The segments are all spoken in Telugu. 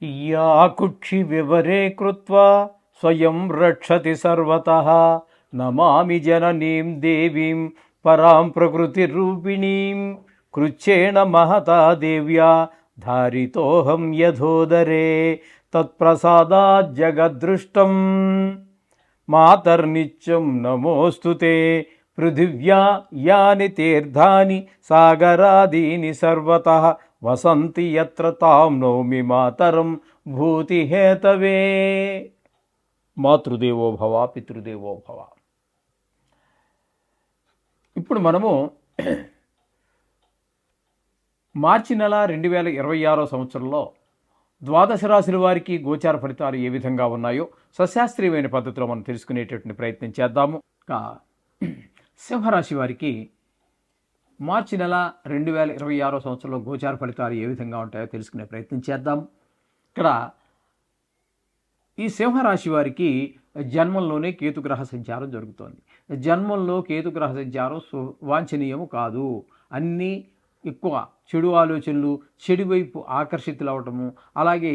या कुक्षि विवरे कृत्वा स्वयं रक्षति सर्वतः नमामि जननीं देवीं परां प्रकृतिरूपिणीं कृच्छेण महता देव्या धारितोऽहं यथोदरे तत्प्रसादात् जगद्दृष्टं मातर्नित्यं नमोऽस्तु ते पृथिव्या यानि तीर्थानि सागरादीनि सर्वतः వసంతి యత్ర తాం నౌమి మాతరం భూతిహేతవే. మాతృదేవో భవ పితృదేవో భవ. ఇప్పుడు మనము మార్చి నెల 2026 సంవత్సరంలో ద్వాదశ రాశుల వారికి గోచార ఫలితాలు ఏ విధంగా ఉన్నాయో సశాస్త్రీయమైన పద్ధతిలో మనం తెలుసుకునేటటువంటి ప్రయత్నం చేద్దాము. సింహరాశి వారికి మార్చి నెల 2026 సంవత్సరంలో గోచార ఫలితాలు ఏ విధంగా ఉంటాయో తెలుసుకునే ప్రయత్నం చేద్దాం. ఇక్కడ ఈ సింహరాశి వారికి జన్మంలోనే కేతుగ్రహ సంచారం జరుగుతోంది. జన్మంలో కేతుగ్రహ సంచారం వాంఛనీయము కాదు. అన్నీ ఎక్కువ చెడు ఆలోచనలు, చెడు వైపు ఆకర్షితులు అవటము, అలాగే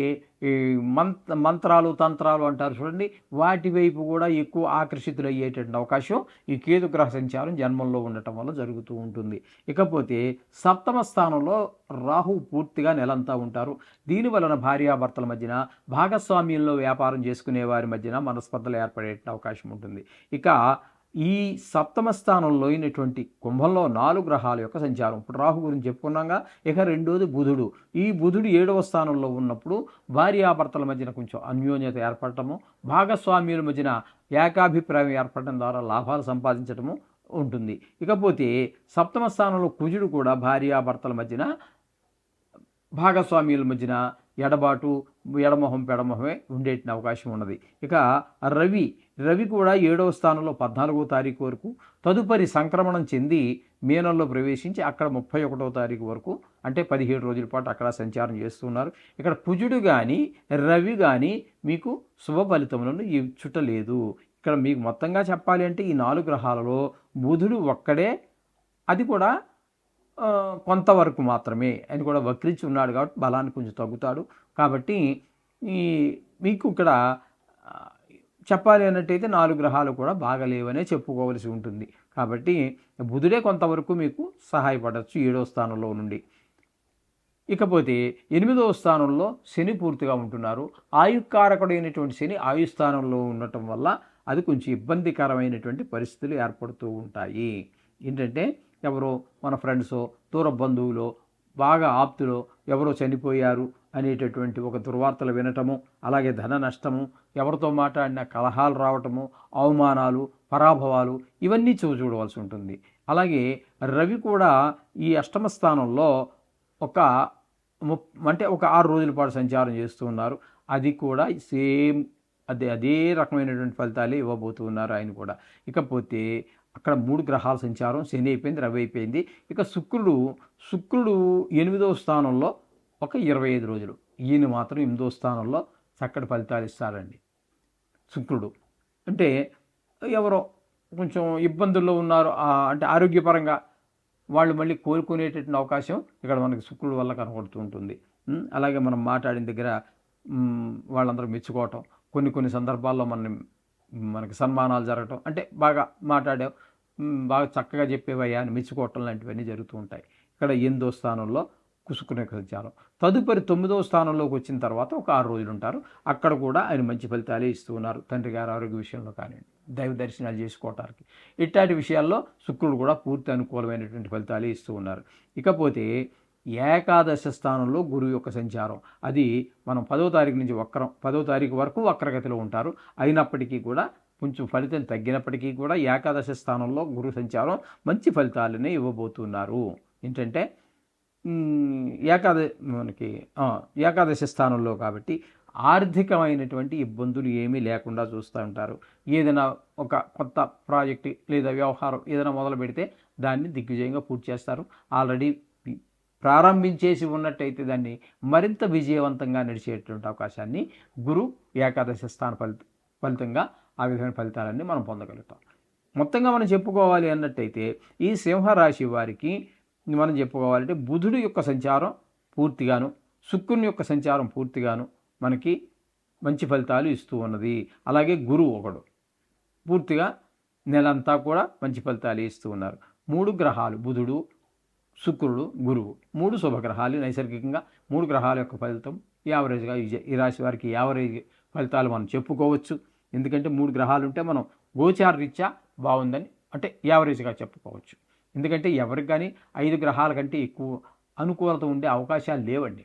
మంత్రాలు తంత్రాలు అంటారు చూడండి, వాటి వైపు కూడా ఎక్కువ ఆకర్షితులు అయ్యేటువంటి అవకాశం ఈ కేతుగ్రహ సంచారం జన్మంలో ఉండటం వల్ల జరుగుతూ ఉంటుంది. ఇకపోతే సప్తమ స్థానంలో రాహు పూర్తిగా నెలంతా ఉంటారు. దీని వలన భార్యాభర్తల మధ్యన, భాగస్వామ్యంలో వ్యాపారం చేసుకునే వారి మధ్యన మనస్పర్ధలు ఏర్పడే అవకాశం ఉంటుంది. ఇక ఈ సప్తమ స్థానంలో అయినటువంటి కుంభంలో 4 గ్రహాల యొక్క సంచారం. ఇప్పుడు రాహు గురించి చెప్పుకున్నాగా. ఇక రెండోది బుధుడు. ఈ బుధుడు 7వ స్థానంలో ఉన్నప్పుడు భార్యాభర్తల మధ్యన కొంచెం అన్యోన్యత ఏర్పడటము, భాగస్వామ్యుల మధ్యన ఏకాభిప్రాయం ఏర్పడటం ద్వారా లాభాలు సంపాదించడము ఉంటుంది. ఇకపోతే సప్తమ స్థానంలో కుజుడు కూడా భార్యాభర్తల మధ్యన, భాగస్వామ్యుల మధ్యన ఎడబాటు, ఎడమొహం పెడమొహమే ఉండేటి అవకాశం ఉన్నది. ఇక రవి కూడా 7వ స్థానంలో 14వ తారీఖు వరకు, తదుపరి సంక్రమణం చెంది మీనంలో ప్రవేశించి అక్కడ 31వ తారీఖు వరకు, అంటే 17 రోజుల పాటు అక్కడ సంచారం చేస్తున్నారు. ఇక్కడ కుజుడు కానీ రవి కానీ మీకు శుభ ఫలితములను ఇచ్చుటలేదు. ఇక్కడ మీకు మొత్తంగా చెప్పాలి అంటే ఈ 4 గ్రహాలలో బుధుడు ఒక్కడే, అది కూడా కొంతవరకు మాత్రమే. ఆయన కూడా వక్రించి ఉన్నాడు కాబట్టి బలాన్ని కొంచెం తగ్గుతాడు. కాబట్టి మీకు ఇక్కడ చెప్పాలి అన్నట్టయితే 4 గ్రహాలు కూడా బాగలేవనే చెప్పుకోవలసి ఉంటుంది. కాబట్టి బుధుడే కొంతవరకు మీకు సహాయపడవచ్చు 7వ స్థానంలో నుండి. ఇకపోతే 8వ స్థానంలో శని పూర్తిగా ఉంటున్నారు. ఆయుకారకుడైనటువంటి శని ఆయుస్థానంలో ఉండటం వల్ల అది కొంచెం ఇబ్బందికరమైనటువంటి పరిస్థితులు ఏర్పడుతూ ఉంటాయి. ఏంటంటే ఎవరో మన ఫ్రెండ్సో, దూర బంధువులో, బాగా ఆప్తులో ఎవరో చనిపోయారు అనేటటువంటి ఒక దుర్వార్తలు వినటము, అలాగే ధన నష్టము, ఎవరితో మాట్లాడిన కలహాలు రావటము, అవమానాలు, పరాభవాలు, ఇవన్నీ చూడవలసి ఉంటుంది. అలాగే రవి కూడా ఈ అష్టమ స్థానంలో ఒక 6 రోజుల పాటు సంచారం చేస్తూ ఉన్నారు. అది కూడా సేమ్ అదే రకమైనటువంటి ఫలితాలే ఇవ్వబోతున్నారు ఆయన కూడా. ఇకపోతే అక్కడ 3 గ్రహాల సంచారం, శని అయిపోయింది, రవి అయిపోయింది. ఇక శుక్రుడు 8వ స్థానంలో ఒక 25 రోజులు. ఈయన మాత్రం 8వ స్థానంలో చక్కటి ఫలితాలు ఇస్తారండి. శుక్రుడు అంటే ఎవరో కొంచెం ఇబ్బందుల్లో ఉన్నారు, అంటే ఆరోగ్యపరంగా వాళ్ళు మళ్ళీ కోలుకునేటటువంటి అవకాశం ఇక్కడ మనకి శుక్రుడు వల్ల కనబడుతూ ఉంటుంది. అలాగే మనం మాట్లాడిన దగ్గర వాళ్ళందరూ మెచ్చుకోవటం, కొన్ని సందర్భాల్లో మనకి సన్మానాలు జరగటం, అంటే బాగా మాట్లాడావు, బాగా చక్కగా చెప్పేవయ్యా అని మెచ్చుకోవటం లాంటివన్నీ జరుగుతూ ఉంటాయి. ఇక్కడ 8వ స్థానంలో శుక్రుని యొక్క సంచారం. తదుపరి 9వ స్థానంలోకి వచ్చిన తర్వాత ఒక 6 రోజులు ఉంటారు. అక్కడ కూడా ఆయన మంచి ఫలితాలే ఇస్తూ ఉన్నారు. తండ్రి గారి ఆరోగ్య విషయంలో కానివ్వండి, దైవ దర్శనాలు చేసుకోవటానికి, ఇట్లాంటి విషయాల్లో శుక్రుడు కూడా పూర్తి అనుకూలమైనటువంటి ఫలితాలే ఇస్తూ ఉన్నారు. ఇకపోతే ఏకాదశ స్థానంలో గురువు యొక్క సంచారం. అది మనం 10వ తారీఖు నుంచి 10వ తారీఖు వరకు వక్రగతిలో ఉంటారు. అయినప్పటికీ కూడా కొంచెం ఫలితం తగ్గినప్పటికీ కూడా ఏకాదశ స్థానంలో గురు సంచారం మంచి ఫలితాలనే ఇవ్వబోతున్నారు. ఏంటంటే ఏకాదశ స్థానంలో కాబట్టి ఆర్థికమైనటువంటి ఇబ్బందులు ఏమీ లేకుండా చూస్తూ ఉంటారు. ఏదైనా ఒక కొత్త ప్రాజెక్టు లేదా వ్యవహారం ఏదైనా మొదలు పెడితే దాన్ని దిగ్విజయంగా పూర్తి చేస్తారు. ఆల్రెడీ ప్రారంభించేసి ఉన్నట్టయితే దాన్ని మరింత విజయవంతంగా నడిచేటువంటి అవకాశాన్ని గురు ఏకాదశ స్థాన ఫలితంగా ఆ విధమైన ఫలితాలన్నీ మనం పొందగలుగుతాం. మొత్తంగా మనం చెప్పుకోవాలి అన్నట్టయితే ఈ సింహరాశి వారికి మనం చెప్పుకోవాలంటే బుధుడు యొక్క సంచారం పూర్తిగాను, శుక్రుని యొక్క సంచారం పూర్తిగాను మనకి మంచి ఫలితాలు ఇస్తూ ఉన్నది. అలాగే గురువు ఒకడు పూర్తిగా నెలంతా కూడా మంచి ఫలితాలు ఇస్తూ ఉన్నారు. 3 గ్రహాలు బుధుడు, శుక్రుడు, గురువు 3 శుభగ్రహాలు. నైసర్గికంగా 3 గ్రహాల యొక్క ఫలితం యావరేజ్గా ఈ రాశి వారికి యావరేజ్ ఫలితాలు మనం చెప్పుకోవచ్చు. ఎందుకంటే 3 గ్రహాలు ఉంటే మనం గోచార రీత్యా బాగుందని అంటే యావరేజ్గా చెప్పుకోవచ్చు. ఎందుకంటే ఎవరికి కానీ 5 గ్రహాల కంటే ఎక్కువ అనుకూలత ఉండే అవకాశాలు లేవండి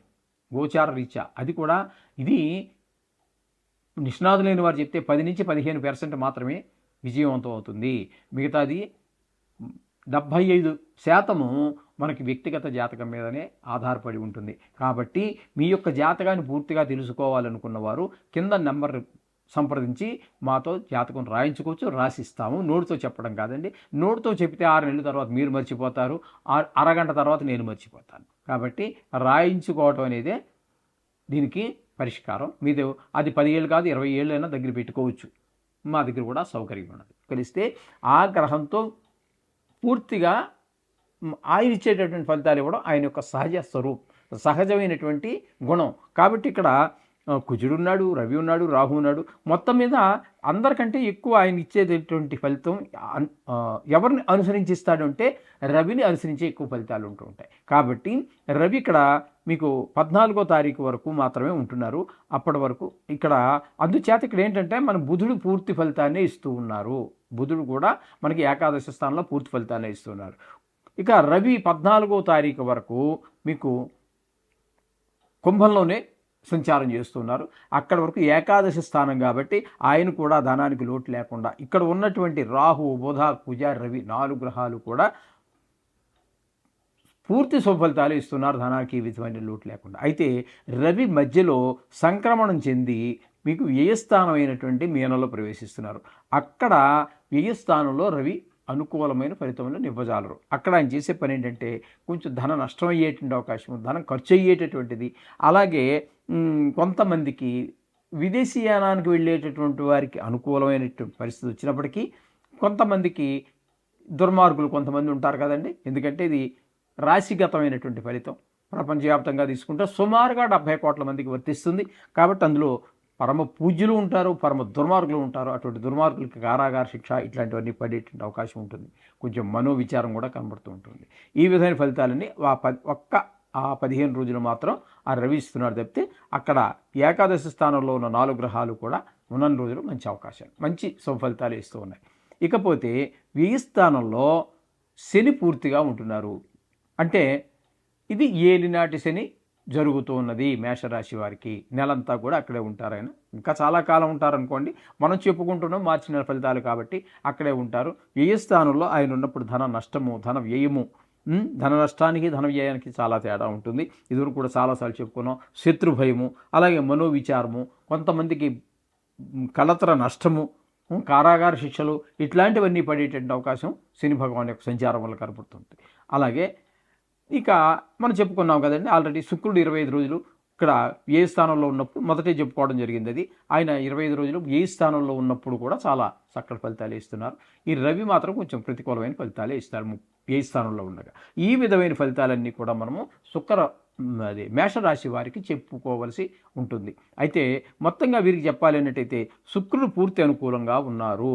గోచార రీత్యా. అది కూడా ఇది నిష్ణాతులైన వారు చెప్తే 10 నుంచి 15% మాత్రమే విజయవంతం అవుతుంది. మిగతాది 75% మనకి వ్యక్తిగత జాతకం మీదనే ఆధారపడి ఉంటుంది. కాబట్టి మీ యొక్క జాతకాన్ని పూర్తిగా తెలుసుకోవాలనుకున్న వారు కింద నెంబర్ సంప్రదించి మాతో జాతకం రాయించుకోవచ్చు, రాసిస్తాము. నోటితో చెప్పడం కాదండి. నోటితో చెప్తే 6 నెలల తర్వాత మీరు మర్చిపోతారు, అరగంట తర్వాత నేను మర్చిపోతాను. కాబట్టి రాయించుకోవటం అనేదే దీనికి పరిష్కారం. మీది అది 10 ఏళ్ళు కాదు 20 ఏళ్ళు అయినా దగ్గర పెట్టుకోవచ్చు. మా దగ్గర కూడా సౌకర్యం ఉన్నది. కలిస్తే ఆ గ్రహంతో పూర్తిగా ఆయన ఇచ్చేటటువంటి ఫలితాలు ఇవ్వడం ఆయన యొక్క సహజమైనటువంటి గుణం. కాబట్టి ఇక్కడ కుజుడు ఉన్నాడు, రవి ఉన్నాడు, రాహు ఉన్నాడు. మొత్తం మీద అందరికంటే ఎక్కువ ఆయన ఇచ్చేటటువంటి ఫలితం ఎవరిని అనుసరించిస్తాడు అంటే రవిని అనుసరించే ఎక్కువ ఫలితాలు ఉంటూ ఉంటాయి. కాబట్టి రవి ఇక్కడ మీకు 14వ తారీఖు వరకు మాత్రమే ఉంటున్నారు. అప్పటి వరకు ఇక్కడ అందుచేత ఇక్కడ ఏంటంటే మన బుధుడు పూర్తి ఫలితాన్ని ఇస్తూ ఉన్నారు. బుధుడు కూడా మనకి ఏకాదశి స్థానంలో పూర్తి ఫలితాన్ని ఇస్తున్నారు. ఇక రవి 14వ తారీఖు వరకు మీకు కుంభంలోనే సంచారం చేస్తున్నారు. అక్కడ వరకు ఏకాదశి స్థానం కాబట్టి ఆయన కూడా ధనానికి లోటు లేకుండా ఇక్కడ ఉన్నటువంటి రాహు, బుధ, కుజ, రవి 4 గ్రహాలు కూడా పూర్తి శుభఫలితాలు ఇస్తున్నారు ధనానికి ఈ విధమైన లోటు లేకుండా. అయితే రవి మధ్యలో సంక్రమణం చెంది మీకు వ్యయస్థానం అయినటువంటి మీనంలో ప్రవేశిస్తున్నారు. అక్కడ వ్యయస్థానంలో రవి అనుకూలమైన ఫలితములను ఇవ్వజాలరు. అక్కడ ఆయన చేసే పని ఏంటంటే కొంచెం ధన నష్టం అయ్యేటువంటి అవకాశం, ధనం ఖర్చు అయ్యేటటువంటిది. అలాగే కొంతమందికి విదేశీయానానికి వెళ్ళేటటువంటి వారికి అనుకూలమైనటువంటి పరిస్థితి వచ్చినప్పటికీ కొంతమందికి దుర్మార్గులు కొంతమంది ఉంటారు కదండి. ఎందుకంటే ఇది రాశిగతమైనటువంటి ఫలితం. ప్రపంచవ్యాప్తంగా తీసుకుంటే సుమారుగా 70 కోట్ల మందికి వర్తిస్తుంది. కాబట్టి అందులో పరమ పూజ్యులు ఉంటారు, పరమ దుర్మార్గులు ఉంటారు. అటువంటి దుర్మార్గులకి కారాగార శిక్ష ఇట్లాంటివన్నీ పడేటువంటి అవకాశం ఉంటుంది. కొంచెం మనోవిచారం కూడా కనబడుతూ ఉంటుంది. ఈ విధమైన ఫలితాలన్నీ ఆ 15 రోజులు మాత్రం ఆ రవి ఇస్తున్నాడు తప్పితే అక్కడ ఏకాదశి స్థానంలో ఉన్న 4 గ్రహాలు కూడా ఉన్న రోజులు మంచి అవకాశాలు, మంచి శుభఫలితాలు ఇస్తూ ఉన్నాయి. ఇకపోతే వ్యయ స్థానంలో శని పూర్తిగా ఉంటున్నారు. అంటే ఇది ఏలినాటి శని జరుగుతూ ఉన్నది మేషరాశి వారికి. నెలంతా కూడా అక్కడే ఉంటారు. ఆయన ఇంకా చాలా కాలం ఉంటారనుకోండి. మనం చెప్పుకుంటున్నాం మార్చి నెల ఫలితాలు కాబట్టి అక్కడే ఉంటారు. వ్యయ స్థానంలో ఆయన ఉన్నప్పుడు ధన నష్టము, ధన వ్యయము, ధన నష్టానికి ధన వ్యయానికి చాలా తేడా ఉంటుంది. ఇదివరకు కూడా చాలాసార్లు చెప్పుకున్నాం. శత్రు భయము, అలాగే మనోవిచారము, కొంతమందికి కలతర నష్టము, కారాగార శిక్షలు ఇట్లాంటివన్నీ పడేటువంటి అవకాశం శని భగవాన్ యొక్క సంచారం వల్ల కనపడుతుంది. అలాగే ఇక మనం చెప్పుకున్నాం కదండి ఆల్రెడీ శుక్రుడు 25 రోజులు ఇక్కడ ఏ స్థానంలో ఉన్నప్పుడు మొదటే చెప్పుకోవడం జరిగింది. అది ఆయన 25 రోజులు ఏ స్థానంలో ఉన్నప్పుడు కూడా చాలా చక్కటి ఫలితాలు ఇస్తున్నారు. ఈ రవి మాత్రం కొంచెం ప్రతికూలమైన ఫలితాలే ఇస్తారు ఏ స్థానంలో ఉండగా. ఈ విధమైన ఫలితాలన్నీ కూడా మనము మేషరాశి వారికి చెప్పుకోవలసి ఉంటుంది. అయితే మొత్తంగా వీరికి చెప్పాలి అన్నట్టయితే శుక్రుడు పూర్తి అనుకూలంగా ఉన్నారు.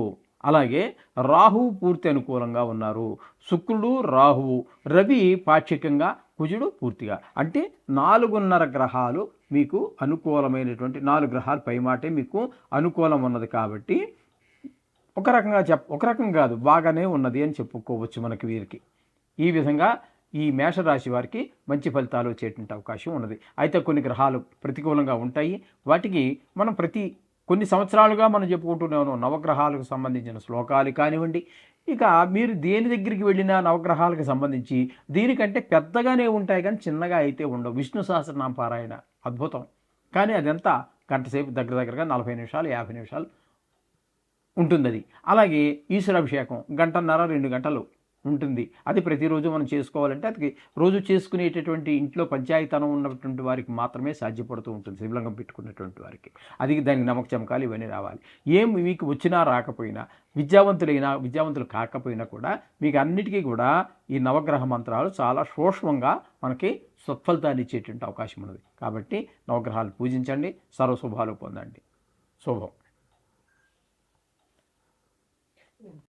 అలాగే రాహువు పూర్తి అనుకూలంగా ఉన్నారు. శుక్రుడు, రాహువు, రవి పాక్షికంగా, కుజుడు పూర్తిగా. అంటే 4.5 గ్రహాలు మీకు అనుకూలమైనటువంటి 4 గ్రహాలు పైమాటే మీకు అనుకూలం ఉన్నది. కాబట్టి ఒక రకం కాదు బాగానే ఉన్నది అని చెప్పుకోవచ్చు మనకి వీరికి. ఈ విధంగా ఈ మేషరాశి వారికి మంచి ఫలితాలు వచ్చేటువంటి అవకాశం ఉన్నది. అయితే కొన్ని గ్రహాలు ప్రతికూలంగా ఉంటాయి. వాటికి మనం కొన్ని సంవత్సరాలుగా మనం చెప్పుకుంటూనే ఉన్నాం. నవగ్రహాలకు సంబంధించిన శ్లోకాలు కానివ్వండి, ఇక మీరు దేని దగ్గరికి వెళ్ళినా నవగ్రహాలకు సంబంధించి దీనికంటే పెద్దగానే ఉంటాయి కానీ చిన్నగా అయితే ఉండవు. విష్ణు సహస్రనామ పారాయణ అద్భుతం. కానీ అదంతా గంటసేపు దగ్గరగా 40 నిమిషాలు 50 నిమిషాలు ఉంటుంది అది. అలాగే ఈశ్వరాభిషేకం 1.5-2 గంటలు ఉంటుంది. అది ప్రతిరోజు మనం చేసుకోవాలంటే అది రోజు చేసుకునేటటువంటి ఇంట్లో పంచాయతనం ఉన్నటువంటి వారికి మాత్రమే సాధ్యపడుతూ ఉంటుంది. శివలింగం పెట్టుకున్నటువంటి వారికి అది దానికి నమ్మక చమకాలు ఇవన్నీ రావాలి. మీకు వచ్చినా రాకపోయినా విద్యావంతులు కాకపోయినా కూడా మీకు అన్నిటికీ కూడా ఈ నవగ్రహ మంత్రాలు చాలా సూక్ష్మంగా మనకి సత్ఫలితాన్ని ఇచ్చేటువంటి అవకాశం ఉన్నది. కాబట్టి నవగ్రహాలు పూజించండి, సర్వశుభాలు పొందండి. శుభం.